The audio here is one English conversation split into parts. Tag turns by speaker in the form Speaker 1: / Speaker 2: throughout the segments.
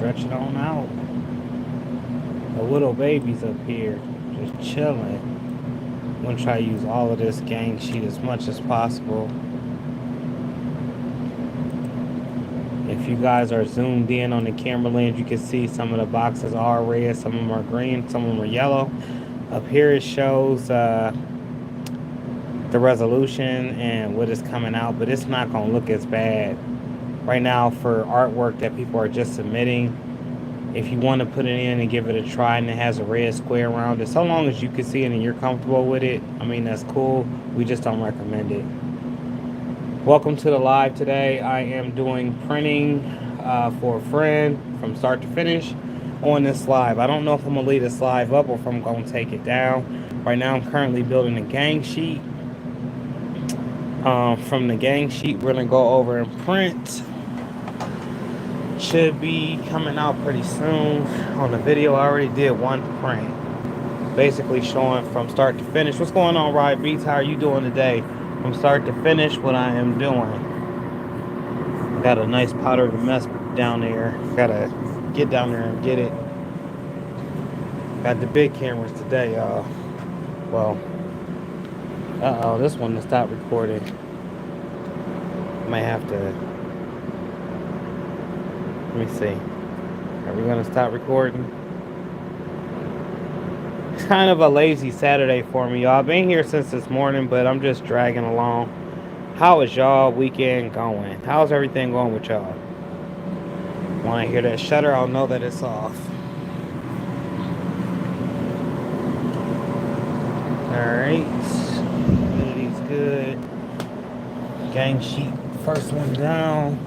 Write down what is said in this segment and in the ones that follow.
Speaker 1: stretch it on out. The little baby's up here, just chilling. I'm gonna try to use all of this gang sheet as much as possible. If you guys are zoomed in on the camera lens, you can see some of the boxes are red, some of them are green, some of them are yellow. Up here it shows the resolution and what is coming out, but it's not gonna look as bad. Right now for artwork that people are just submitting, if you want to put it in and give it a try and it has a red square around it, so long as you can see it and you're comfortable with it, I mean, that's cool. We just don't recommend it. Welcome to the live today. I am doing printing for a friend from start to finish on this live. I don't know if I'm going to leave this live up or if I'm going to take it down. Right now I'm currently building a gang sheet. From the gang sheet, we're going to go over and print. Should be coming out pretty soon. On the video, I already did one print, basically showing from start to finish. What's going on, Ride Beats? How are you doing today? From start to finish, what I am doing. Got a nice powdered mess down there. Gotta get down there and get it. Got the big cameras today, y'all. Well, this one to stop recording. Might have to. Let me see. Are we gonna stop recording? It's kind of a lazy Saturday for me, y'all. I've been here since this morning, but I'm just dragging along. How is y'all weekend going? How's everything going with y'all? When I hear that shutter, I'll know that it's off. Alright. Humidity's good. Gang sheet, first one down.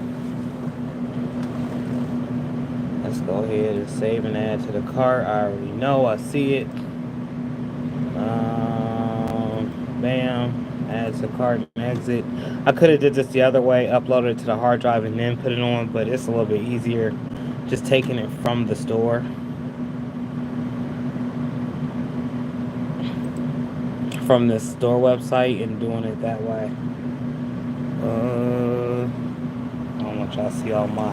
Speaker 1: Let's go ahead and save and add to the cart. I already know, I see it. Bam, add to cart and exit. I could have did this the other way, uploaded it to the hard drive and then put it on, but it's a little bit easier just taking it from the store. From the store website and doing it that way. I don't want y'all to see all my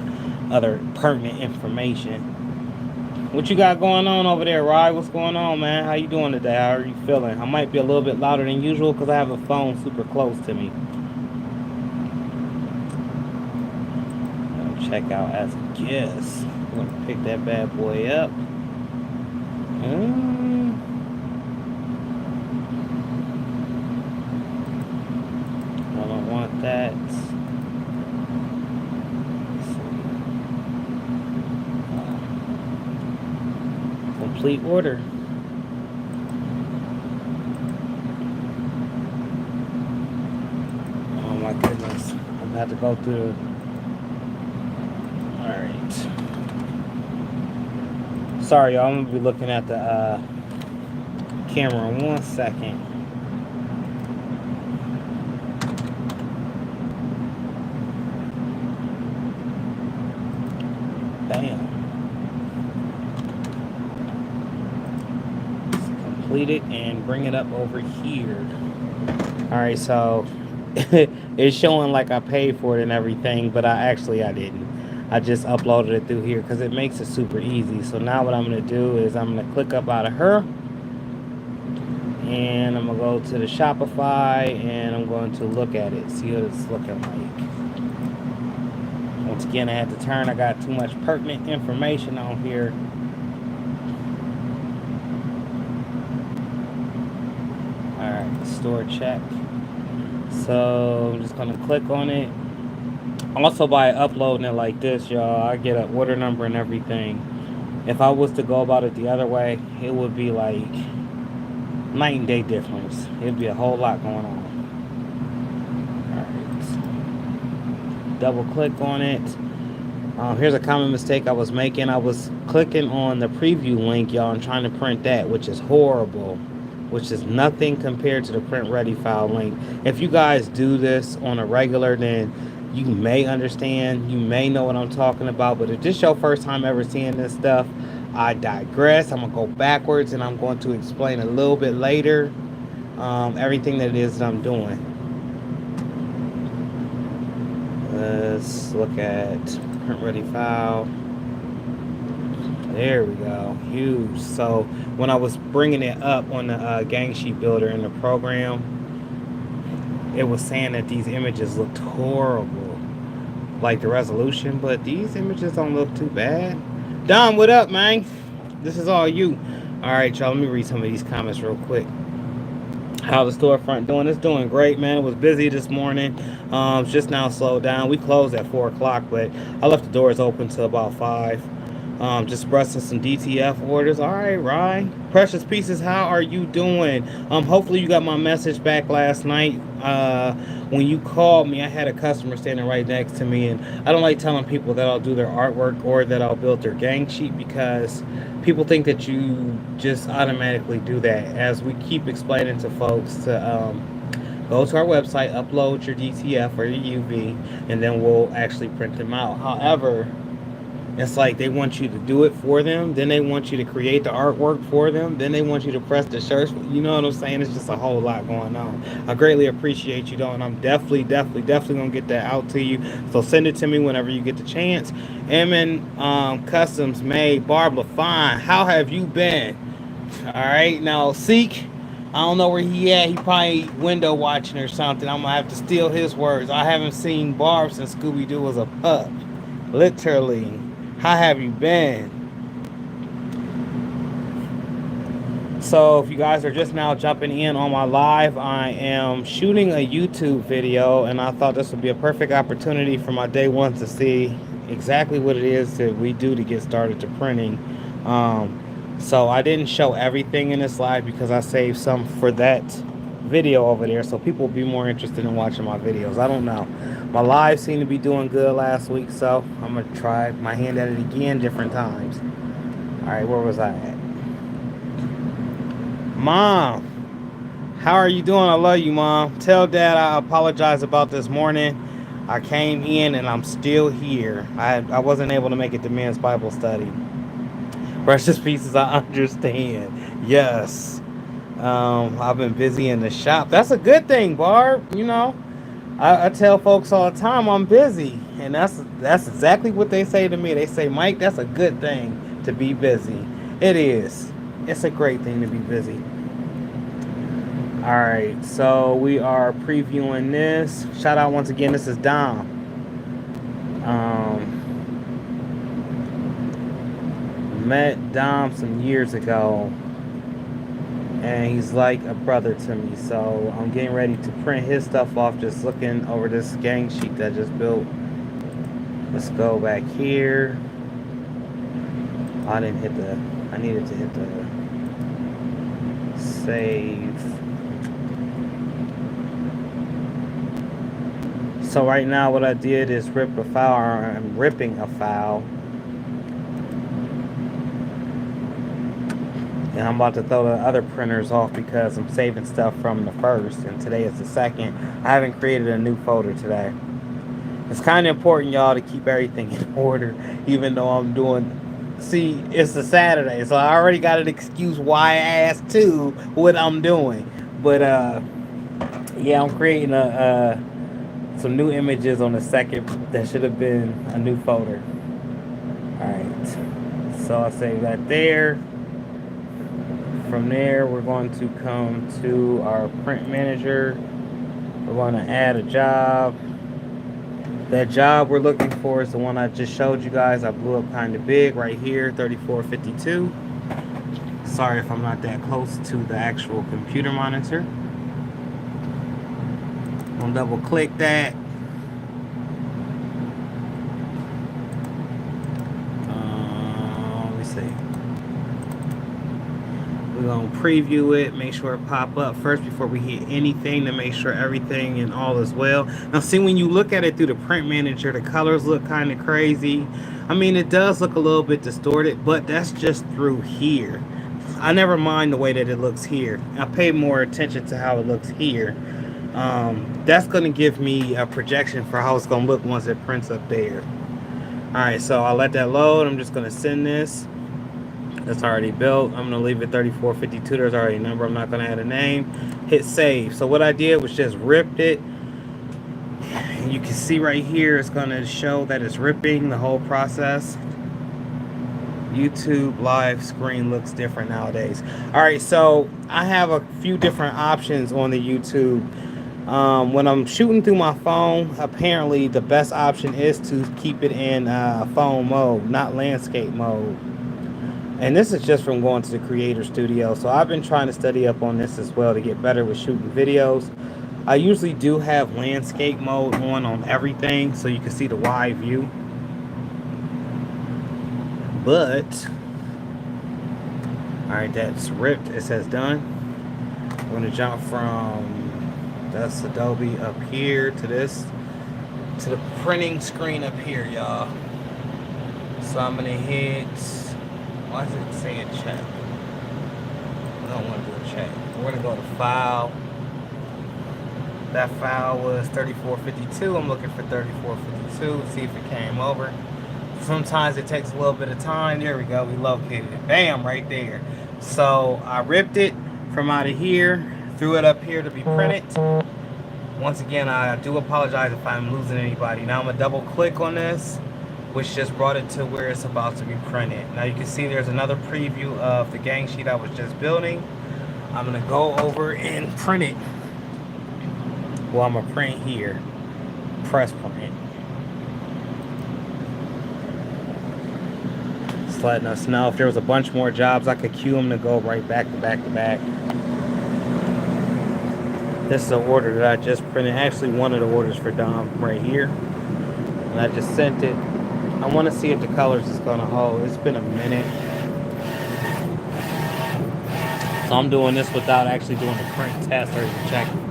Speaker 1: other pertinent information. What you got going on over there, Rye? What's going on, man? How you doing today? How are you feeling? I might be a little bit louder than usual because I have a phone super close to me. I'll check out as a guest. I'm gonna pick that bad boy up. I don't want that. Complete order. Oh my goodness. I'm about to go through. Alright. Sorry, y'all. I'm going to be looking at the camera in 1 second. Bam. Complete it and bring it up over here. Alright, so it's showing like I paid for it and everything, but I didn't. I just uploaded it through here because it makes it super easy. So now what I'm going to do is I'm going to click up out of her. And I'm going to go to the Shopify and I'm going to look at it. See what it's looking like. Once again, I had to turn. I got too much pertinent information on here. Alright, store check. So I'm just going to click on it. Also, by uploading it like this, y'all, I get an order number and everything. If I was to go about it the other way, it would be like night and day difference. It'd be a whole lot going on. Alright. Double click on it. Here's a common mistake I was making. I was clicking on the preview link, y'all, and trying to print that, which is horrible. Which is nothing compared to the print ready file link. If you guys do this on a regular, then you may understand, you may know what I'm talking about, but if this is your first time ever seeing this stuff, I digress. I'm gonna go backwards and I'm going to explain a little bit later everything that it is that I'm doing. Let's look at print ready file. There we go. Huge. So when I was bringing it up on the gang sheet builder in the program, it was saying that these images looked horrible, like the resolution, but these images don't look too bad. Don, what up, man? This is all you. All right, y'all, let me read some of these comments real quick. How the storefront doing? It's doing great, man. It was busy this morning. It's just now slowed down. We closed at 4 o'clock, but I left the doors open till about 5. Just pressing some DTF orders. All right, Ryan. Precious Pieces, how are you doing? Hopefully you got my message back last night. When you called me, I had a customer standing right next to me, and I don't like telling people that I'll do their artwork or that I'll build their gang sheet because people think that you just automatically do that. As we keep explaining to folks to go to our website, upload your DTF or your UV, and then we'll actually print them out. However, it's like they want you to do it for them, then they want you to create the artwork for them, then they want you to press the shirts. You know what I'm saying? It's just a whole lot going on. I greatly appreciate you, though, and I'm definitely gonna get that out to you. So send it to me whenever you get the chance. Emin Customs Made, Barb LaFine, how have you been? All right, now Seek, I don't know where he at. He probably window watching or something. I'm gonna have to steal his words. I haven't seen Barb since Scooby-Doo was a pup. Literally. How have you been? So if you guys are just now jumping in on my live, I am shooting a YouTube video, and I thought this would be a perfect opportunity for my day ones to see exactly what it is that we do to get started to printing. So I didn't show everything in this live because I saved some for that video over there, so people will be more interested in watching my videos. I don't know. My live seemed to be doing good last week, so I'm gonna try my hand at it again different times. All right, where was I at? Mom, how are you doing? I love you, Mom. Tell Dad I apologize about this morning. I came in and I'm still here. I wasn't able to make it to men's Bible study. Precious Pieces, I understand. Yes. I've been busy in the shop. That's a good thing, Barb. You know, I tell folks all the time I'm busy, and that's exactly what they say to me. They say, Mike, that's a good thing to be busy. It is. It's a great thing to be busy. All right, so we are previewing this. Shout out once again. This is Dom. Met Dom some years ago, and he's like a brother to me. So I'm getting ready to print his stuff off, just looking over this gang sheet that I just built. Let's go back here. I needed to hit the save. So right now what I did is rip a file, or I'm ripping a file. And I'm about to throw the other printers off because I'm saving stuff from the first, and today is the second. I haven't created a new folder today. It's kind of important, y'all, to keep everything in order, even though I'm doing... See, it's a Saturday, so I already got an excuse why I asked too what I'm doing. But, yeah, I'm creating some new images on the second. That should have been a new folder. Alright, so I'll save that there. From there, we're going to come to our print manager. We're going to add a job. That job we're looking for is the one I just showed you guys. I blew up kind of big right here, 3452. Sorry if I'm not that close to the actual computer monitor. I'm going to double click that. Let me see. We're going to preview it, make sure it pop up first before we hit anything to make sure everything and all is well. Now see, when you look at it through the print manager, the colors look kind of crazy. I mean, it does look a little bit distorted, but that's just through here. I never mind the way that it looks here. I pay more attention to how it looks here. That's going to give me a projection for how it's going to look once it prints up there. Alright, so I'll let that load. I'm just going to send this. That's already built. I'm going to leave it 3452. There's already a number. I'm not going to add a name. Hit save. So what I did was just ripped it. And you can see right here, it's going to show that it's ripping the whole process. YouTube live screen looks different nowadays. All right, so I have a few different options on the YouTube. When I'm shooting through my phone, apparently the best option is to keep it in phone mode, not landscape mode. And this is just from going to the creator studio. So I've been trying to study up on this as well to get better with shooting videos. I usually do have landscape mode on everything so you can see the wide view. But, alright, that's ripped. It says done. I'm going to jump from that's Adobe up here to this, to the printing screen up here, y'all. So I'm going to hit, why does it say a check? I don't want to do a check. We're going to go to file. That file was 3452. I'm looking for 3452. See if it came over. Sometimes it takes a little bit of time. There we go. We located it. Bam, right there. So I ripped it from out of here, threw it up here to be printed. Once again, I do apologize if I'm losing anybody. Now I'm going to double click on this, which just brought it to where it's about to be printed. Now you can see there's another preview of the gang sheet I was just building. I'm going to go over and print it. Well, I'm going to print here. Press print. It's letting us know if there was a bunch more jobs, I could queue them to go right back to back to back. This is an order that I just printed. Actually, one of the orders for Dom right here. And I just sent it. I want to see if the colors is going to hold. It's been a minute. So I'm doing this without actually doing the print test or even checking.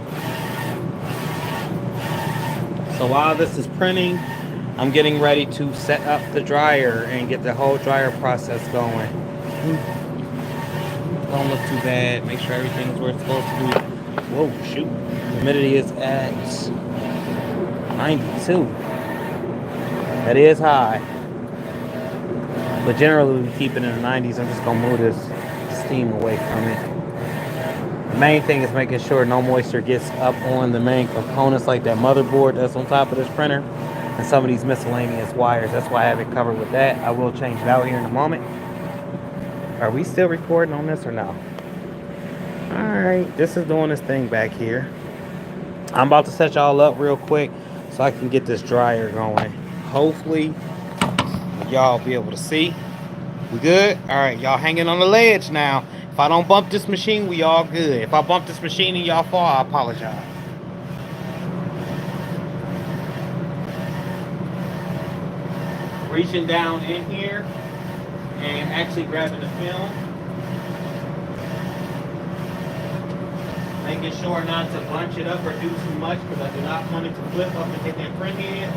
Speaker 1: So while this is printing, I'm getting ready to set up the dryer and get the whole dryer process going. Don't look too bad. Make sure everything is where it's supposed to be. Whoa, shoot. Humidity is at 92. That is high. But generally we keep it in the 90s. I'm just going to move this steam away from it. The main thing is making sure no moisture gets up on the main components like that motherboard that's on top of this printer and some of these miscellaneous wires. That's why I have it covered with that. I will change it out here in a moment. Are we still recording on this or no? Alright, this is doing this thing back here. I'm about to set y'all up real quick so I can get this dryer going. Hopefully y'all be able to see. We good? Alright, y'all hanging on the ledge now. If I don't bump this machine, we all good. If I bump this machine and y'all fall, I apologize. Reaching down in here and actually grabbing the film. Making sure not to bunch it up or do too much because I do not want it to flip up and hit that print head.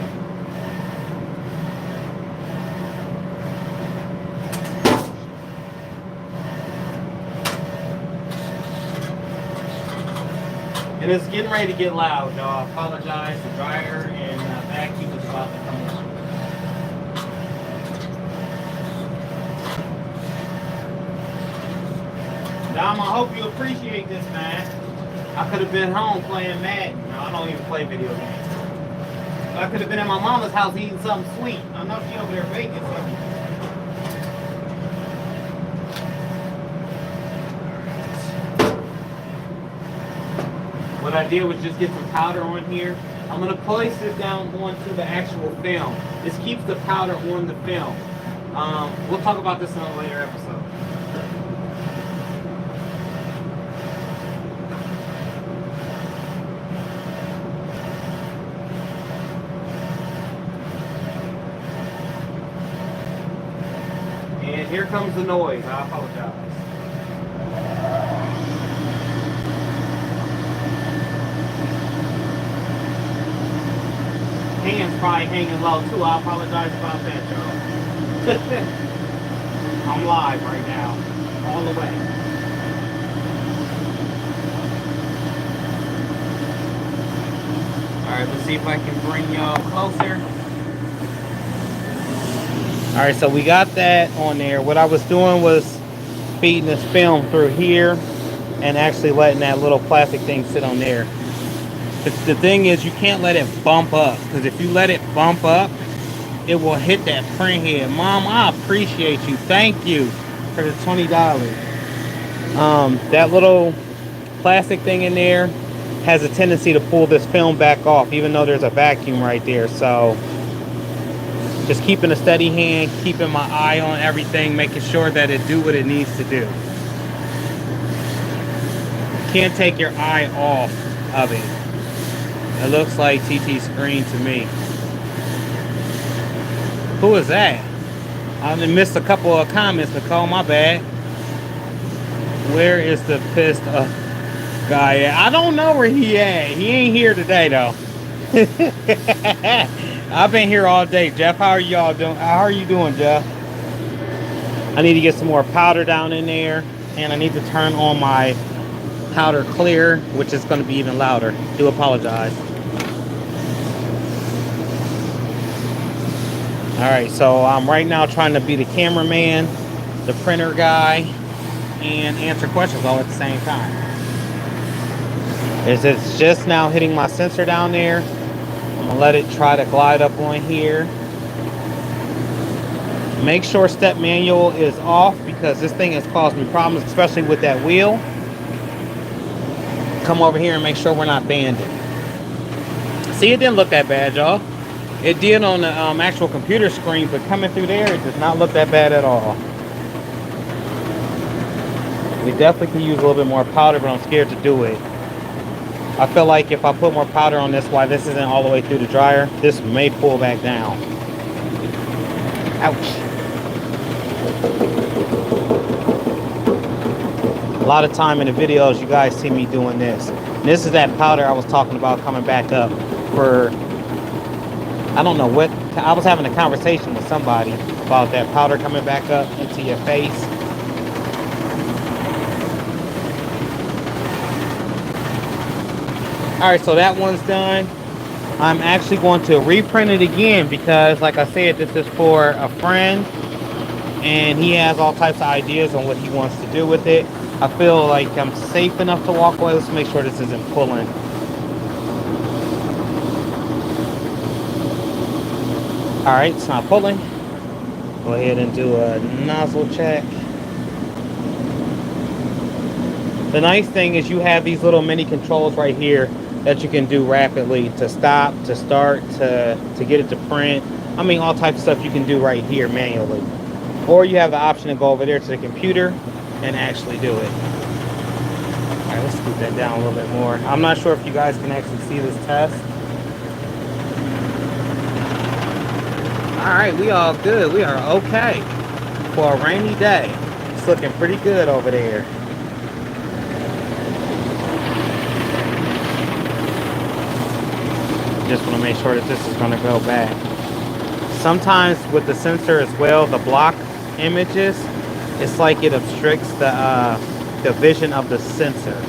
Speaker 1: And it's getting ready to get loud, y'all. I apologize. The dryer and vacuum is about to come on. Dom, I hope you appreciate this, man. I could have been home playing Madden. No, I don't even play video games. I could have been at my mama's house eating something sweet. I know she over there baking something. What I did was just get some powder on here. I'm going to place this down onto the actual film. This keeps the powder on the film. We'll talk about this in a later episode. And here comes the noise. I apologize. Hands probably hanging low too. I apologize about that, y'all. I'm live right now, all the way. All right, let's see if I can bring y'all closer. All right, so we got that on there. What I was doing was feeding this film through here and actually letting that little plastic thing sit on there. The thing is, you can't let it bump up, because if you let it bump up, it will hit that print head. Mom, I appreciate you. Thank you for the $20. That little plastic thing in there has a tendency to pull this film back off, even though there's a vacuum right there. So just keeping a steady hand, keeping my eye on everything, making sure that it do what it needs to do. Can't take your eye off of it. It looks like TT screen to me. Who is that? I missed a couple of comments, Nicole, my bad. Where is the pissed guy at? I don't know where he at. He ain't here today though. I've been here all day. Jeff, how are y'all doing? How are you doing, Jeff? I need to get some more powder down in there, and I need to turn on my powder clear, which is going to be even louder. Do apologize. Alright, so I'm right now trying to be the cameraman, the printer guy, and answer questions all at the same time. It's just now hitting my sensor down there. I'm going to let it try to glide up on here. Make sure step manual is off because this thing has caused me problems, especially with that wheel. Come over here and make sure we're not banded. See, it didn't look that bad, y'all. It did on the actual computer screen, but coming through there, it does not look that bad at all. We definitely can use a little bit more powder, but I'm scared to do it. I feel like if I put more powder on this while this isn't all the way through the dryer, this may pull back down. Ouch. A lot of time in the videos, you guys see me doing this. And this is that powder I was talking about coming back up for... I don't know what, I was having a conversation with somebody about that powder coming back up into your face. Alright, so that one's done. I'm actually going to reprint it again because, like I said, this is for a friend and he has all types of ideas on what he wants to do with it. I feel like I'm safe enough to walk away. Let's make sure this isn't pulling. Alright, it's not pulling. Go ahead and do a nozzle check. The nice thing is you have these little mini controls right here that you can do rapidly to stop, to start, to get it to print. I mean, all types of stuff you can do right here manually. Or you have the option to go over there to the computer and actually do it. Alright, let's scoot that down a little bit more. I'm not sure if you guys can actually see this test. Alright, we all good. We are okay for a rainy day. It's looking pretty good over there. Just want to make sure that this is going to go back. Sometimes with the sensor as well, the block images, it's like it obstructs the vision of the sensor,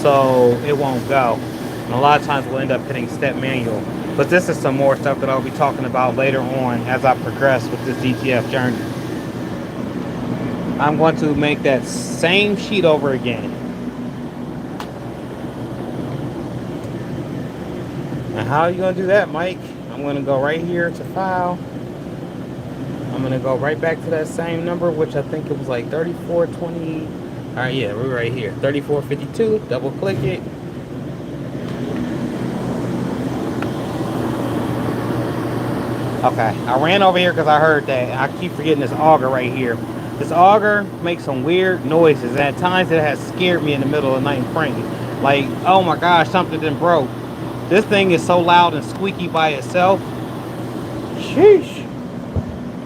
Speaker 1: so it won't go. And a lot of times we'll end up hitting step manual. But this is some more stuff that I'll be talking about later on as I progress with this DTF journey. I'm going to make that same sheet over again. And how are you going to do that, Mike? I'm going to go right here to file. I'm going to go right back to that same number, which I think it was like 3420. All right, yeah, we're right here. 3452, double click it. Okay, I ran over here because I heard that. I keep forgetting this auger right here. This auger makes some weird noises. And at times it has scared me in the middle of the night printing. Like, oh my gosh, something done broke. This thing is so loud and squeaky by itself. Sheesh.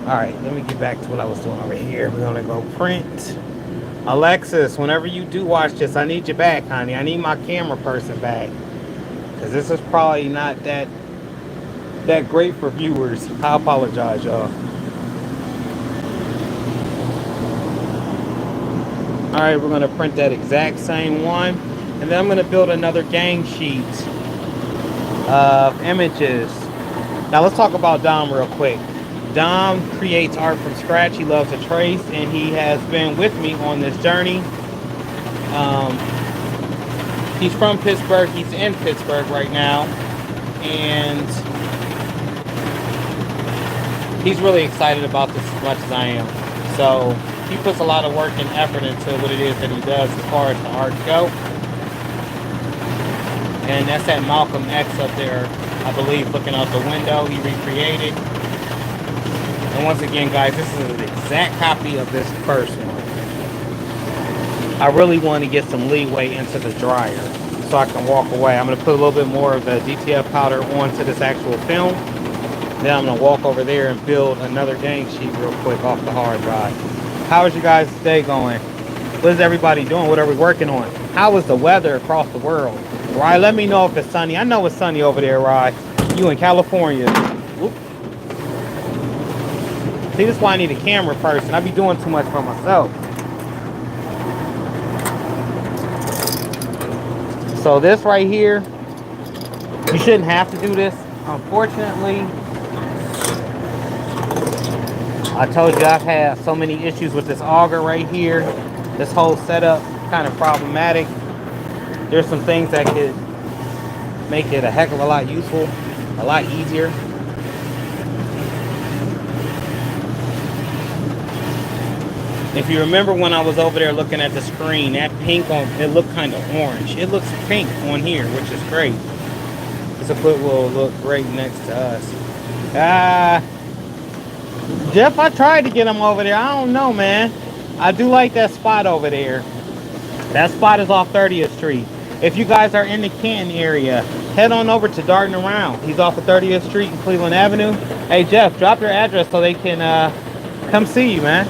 Speaker 1: Alright, let me get back to what I was doing over here. We're going to go print. Alexis, whenever you do watch this, I need you back, honey. I need my camera person back. Because this is probably not that great for viewers. I apologize, y'all. Alright, we're going to print that exact same one. And then I'm going to build another gang sheet of images. Now let's talk about Dom real quick. Dom creates art from scratch. He loves to trace, and he has been with me on this journey. He's from Pittsburgh. He's in Pittsburgh right now. And He's really excited about this as much as I am. So he puts a lot of work and effort into what it is that he does as far as the art go. And that's that Malcolm X up there, I believe, looking out the window. He recreated. And once again, guys, this is an exact copy of this first one. I really want to get some leeway into the dryer so I can walk away. I'm going to put a little bit more of the DTF powder onto this actual film. Then I'm going to walk over there and build another gang sheet real quick off the hard drive. How is your guys' day going? What is everybody doing? What are we working on? How is the weather across the world? Rye, let me know if it's sunny. I know it's sunny over there, Rye. You in California. Whoop. See, this is why I need a camera person. I be doing too much for myself. So this right here, you shouldn't have to do this. Unfortunately, I told you I've had so many issues with this auger right here. This whole setup kind of problematic. There's some things that could make it a heck of a lot useful, a lot easier. If you remember when I was over there looking at the screen, that pink on it looked kind of orange. It looks pink on here, which is great. This equipment will look great next to us. Jeff, I tried to get him over there. I don't know, man. I do like that spot over there. That spot is off 30th Street. If you guys are in the Canton area, head on over to Darting Around. He's off of 30th Street and Cleveland Avenue. Hey, Jeff, drop your address so they can come see you, man.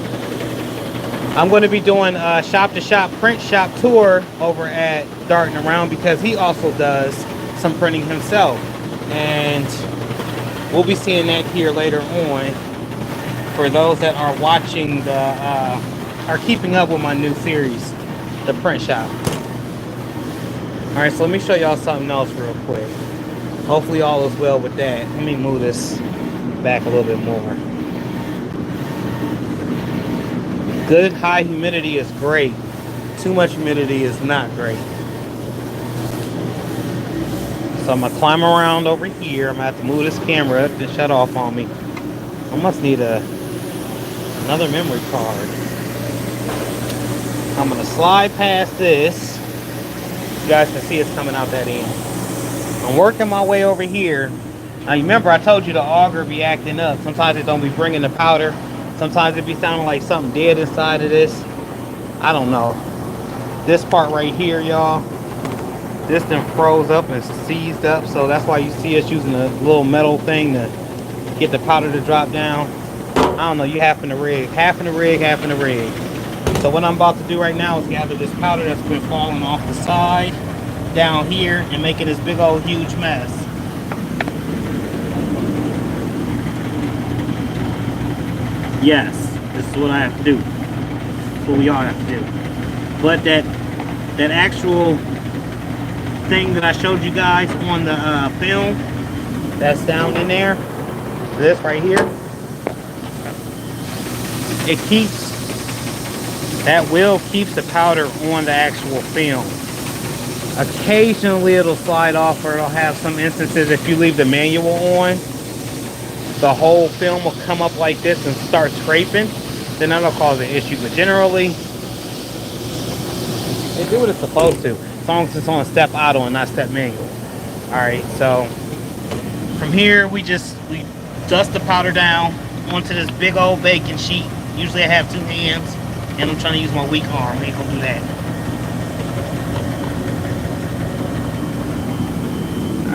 Speaker 1: I'm going to be doing a shop-to-shop print shop tour over at Darting Around because he also does some printing himself. And we'll be seeing that here later on for those that are watching are keeping up with my new series, the print shop. Alright, so let me show y'all something else real quick. Hopefully all is well with that. Let me move this back a little bit more. Good high humidity is great. Too much humidity is not great. So I'm gonna climb around over here. I'm gonna have to move this camera up and shut off on me. I must need another memory card. I'm gonna slide past this. You guys can see it's coming out that end. I'm working my way over here. Now you remember I told you the auger be acting up. Sometimes it don't be bringing the powder. Sometimes it be sounding like something dead inside of this. I don't know. This part right here, y'all, this then froze up and seized up. So that's why you see us using a little metal thing to get the powder to drop down. I don't know, you half in the rig. Half in the rig, half in the rig. So what I'm about to do right now is gather this powder that's been falling off the side down here and making this big old huge mess. Yes, this is what I have to do. That's what we all have to do. But that actual thing that I showed you guys on the film, that's down in there, this right here, it keeps, that wheel keeps the powder on the actual film. Occasionally it'll slide off, or it'll have some instances if you leave the manual on, the whole film will come up like this and start scraping, then that'll cause an issue. But generally, they do what it's supposed to, as long as it's on step auto and not step manual. Alright, so from here we dust the powder down onto this big old baking sheet. Usually I have 2 hands, and I'm trying to use my weak arm. I ain't gonna do that.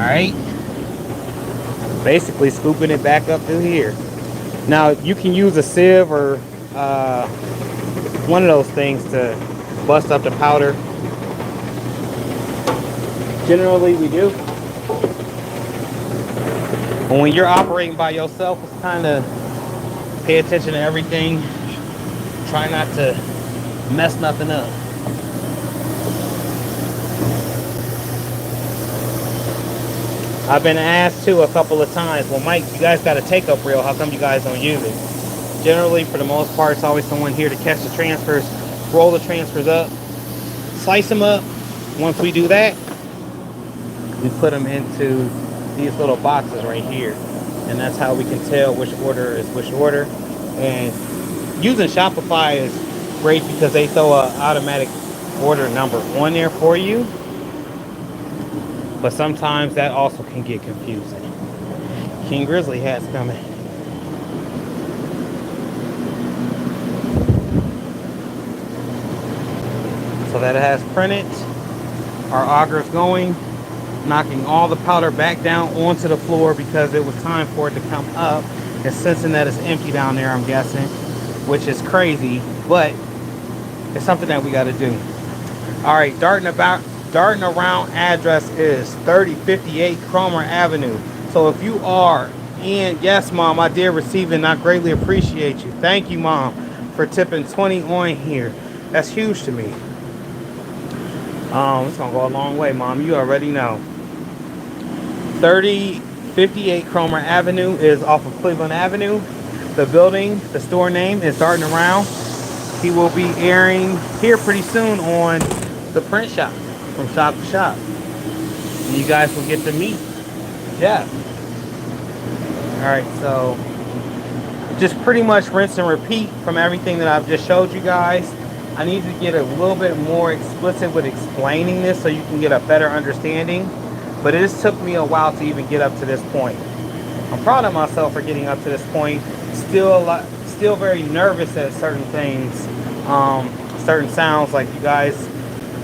Speaker 1: Alright. Basically scooping it back up through here. Now you can use a sieve or one of those things to bust up the powder. Generally we do. But when you're operating by yourself, it's kind of pay attention to everything. Try not to mess nothing up. I've been asked too a couple of times, well, Mike, you guys got a take-up reel. How come you guys don't use it? Generally, for the most part, it's always someone here to catch the transfers, roll the transfers up, slice them up. Once we do that, we put them into these little boxes right here. and that's how we can tell which order is which order. And using Shopify is great because they throw an automatic order number on there for you, but sometimes that also can get confusing. King Grizzly hat's coming. So that it has printed. Our auger's going, knocking all the powder back down onto the floor because it was time for it to come up. And sensing that it's empty down there, I'm guessing, which is crazy, but it's something that we got to do. All right, darting around address is 3058 Cromer Avenue. So if you are in, yes, Mom, I did receive it, and I greatly appreciate you. Thank you, Mom, for tipping 20 on here. That's huge to me. It's gonna go a long way, Mom. You already know. 3058 Cromer Avenue is off of Cleveland Avenue. The building, the store name is Darting Around. He will be airing here pretty soon on the print shop, from shop to shop. And you guys will get to meet Jeff. Alright, so just pretty much rinse and repeat from everything that I've just showed you guys. I need to get a little bit more explicit with explaining this so you can get a better understanding. But it just took me a while to even get up to this point. I'm proud of myself for getting up to this point. Still very nervous at certain things, certain sounds. Like you guys,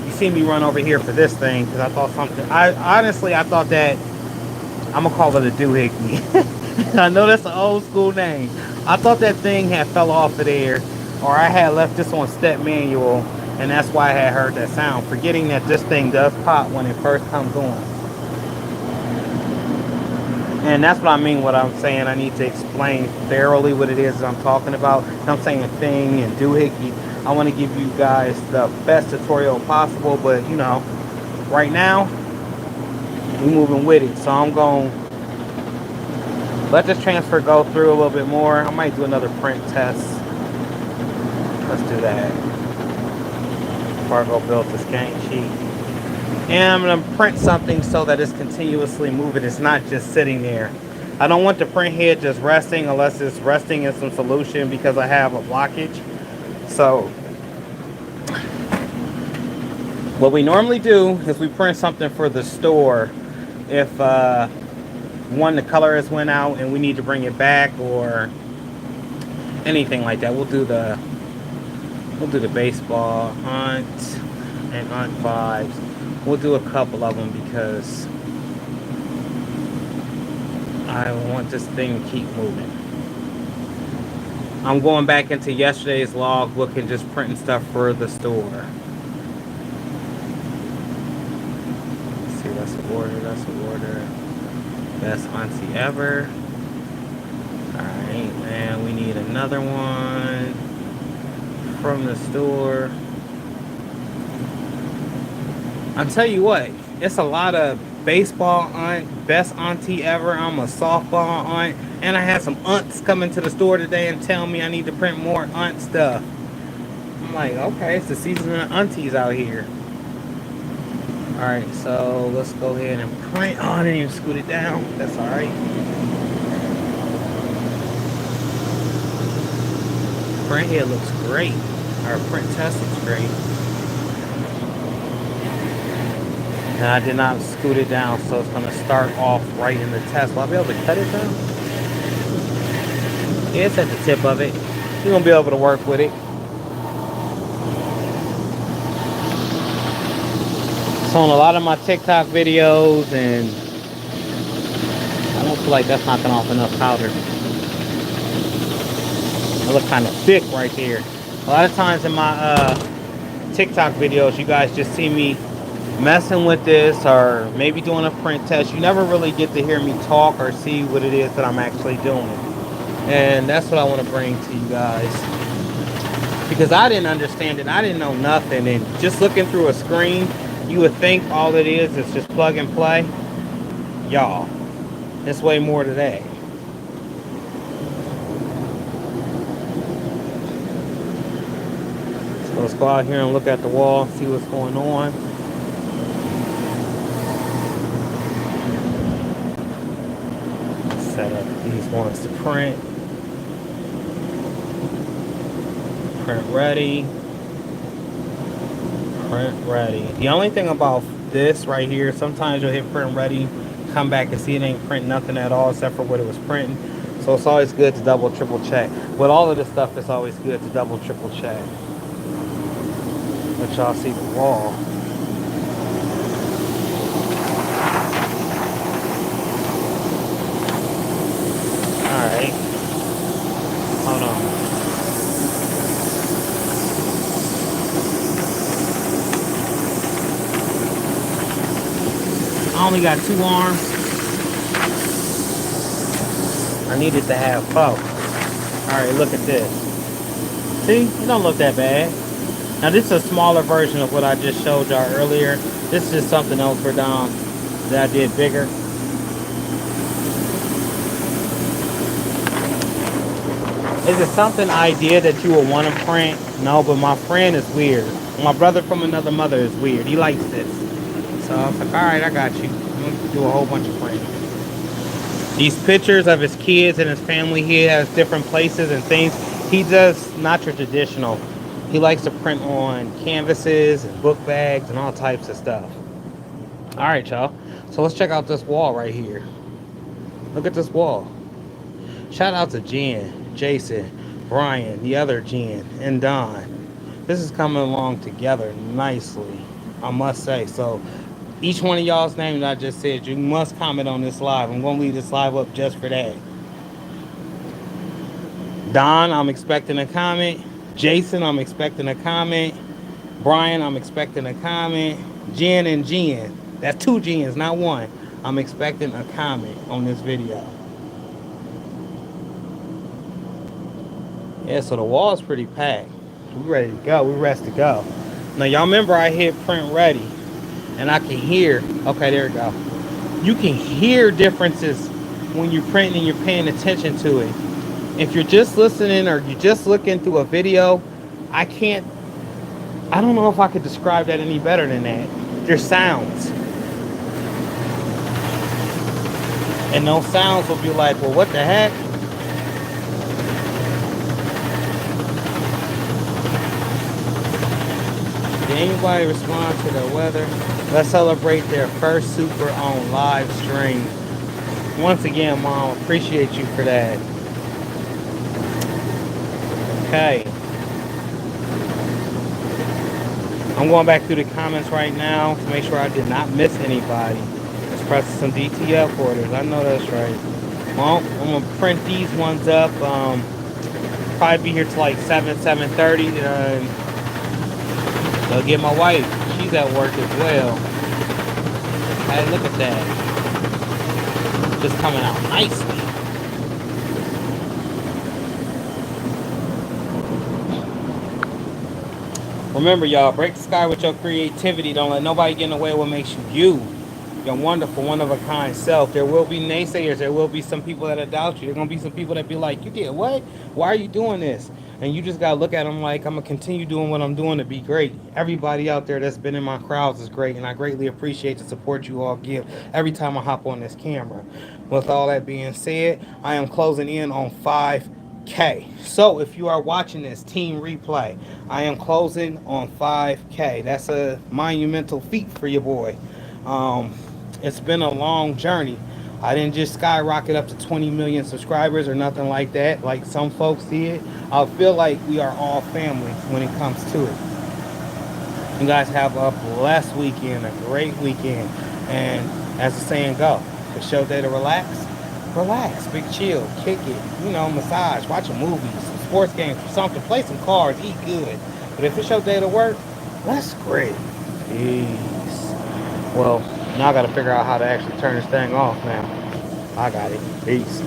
Speaker 1: you see me run over here for this thing because I thought something. Honestly, I thought that I'm gonna call it a doohickey. I know that's an old school name. I thought that thing had fell off of there, or I had left this on step manual, and that's why I had heard that sound, forgetting that this thing does pop when it first comes on. And that's what I mean, what I'm saying. I need to explain thoroughly what it is that I'm talking about. I'm saying thing and doohickey. I want to give you guys the best tutorial possible, but you know, right now, we're moving with it. So I'm going to let this transfer go through a little bit more. I might do another print test. Let's do that before I go build this gang sheet. And I'm going to print something so that it's continuously moving. It's not just sitting there. I don't want the print head just resting unless it's resting in some solution because I have a blockage. So what we normally do is we print something for the store if one, the color has went out and we need to bring it back or anything like that. We'll do the baseball hunt and hunt vibes. We'll do a couple of them because I want this thing to keep moving. I'm going back into yesterday's logbook and just printing stuff for the store. Let's see, that's the order, that's the order. Best auntie ever. Alright, and we need another one from the store. I'll tell you what, it's a lot of baseball aunt, best auntie ever. I'm a softball aunt, and I had some aunts come into the store today and tell me I need to print more aunt stuff. I'm like, okay, it's the season of aunties out here. Alright, so let's go ahead and print. Oh, I didn't even scoot it down. That's alright. Print here looks great. Our print test looks great. And I did not scoot it down, so it's going to start off right in the test. Will I be able to cut it down? Yeah, it's at the tip of it. You're going to be able to work with it. So on a lot of my TikTok videos, and I don't feel like that's knocking off enough powder. It looks kind of thick right there. A lot of times in my TikTok videos, you guys just see me messing with this or maybe doing a print test. You never really get to hear me talk or see what it is that I'm actually doing. And that's what I want to bring to you guys. Because I didn't understand it. I didn't know nothing. And just looking through a screen, you would think all it is just plug and play. Y'all, there's way more to that. So let's go out here and look at the wall, see what's going on. set up these ones to print. Print ready. Print ready. The only thing about this right here, sometimes you'll hit print ready, come back and see it ain't print nothing at all except for what it was printing. So it's always good to double, triple check. With all of this stuff, it's always good to double, triple check. Let y'all see the wall. Alright. Hold on. I only got 2 arms. I needed to have 4. Alright, look at this. See? It don't look that bad. Now this is a smaller version of what I just showed y'all earlier. This is just something else for Dom that I did bigger. Is it something I did that you would want to print? No, but my friend is weird. My brother from another mother is weird. He likes this. So I was like, alright, I got you. I'm going to do a whole bunch of printing. These pictures of his kids and his family, he has different places and things. He does not your traditional. He likes to print on canvases and book bags and all types of stuff. Alright, y'all. So let's check out this wall right here. Look at this wall. Shout out to Jen, Jason, Brian, the other Jen, and Don. This is coming along together nicely, I must say. So each one of y'all's name that I just said, you must comment on this live. I'm going to leave this live up just for that. Don, I'm expecting a comment. Jason, I'm expecting a comment. Brian, I'm expecting a comment. Jen and Jen, that's 2 Jens, not 1. I'm expecting a comment on this video. Yeah, so the wall is pretty packed. We ready to go. We rest to go. Now, y'all remember I hit print ready. And I can hear. Okay, there we go. You can hear differences when you're printing and you're paying attention to it. If you're just listening or you're just looking through a video, I don't know if I could describe that any better than that. There's sounds. And those sounds will be like, well, what the heck? Did anybody respond to the weather? Let's celebrate their first super on live stream. Once again, Mom, appreciate you for that. Okay. I'm going back through the comments right now to make sure I did not miss anybody. Let's press some DTF orders. I know that's right. Well, I'm going to print these ones up. Probably be here till like 7:30. Go get my wife. She's at work as well. Hey, look at that. Just coming out nicely. Remember, y'all, break the sky with your creativity. Don't let nobody get in the way of what makes you you. Your wonderful, one-of-a-kind self. There will be naysayers. There will be some people that doubt you. There are going to be some people that be like, you did what? Why are you doing this? And you just got to look at them like, I'm going to continue doing what I'm doing to be great. Everybody out there that's been in my crowds is great, and I greatly appreciate the support you all give every time I hop on this camera. With all that being said, I am closing in on 5K. So if you are watching this team replay, I am closing on 5K. That's a monumental feat for your boy. It's been a long journey. I didn't just skyrocket up to 20 million subscribers or nothing like that, like some folks did. I feel like we are all family when it comes to it. You guys have a blessed weekend, a great weekend. And as the saying go, it's your day to relax. Relax, big chill, kick it, massage, watch a movie, some sports games, something, play some cards, eat good. But if it's your day to work, let's grit. Peace. Well, now I got to figure out how to actually turn this thing off now. I got it. Peace.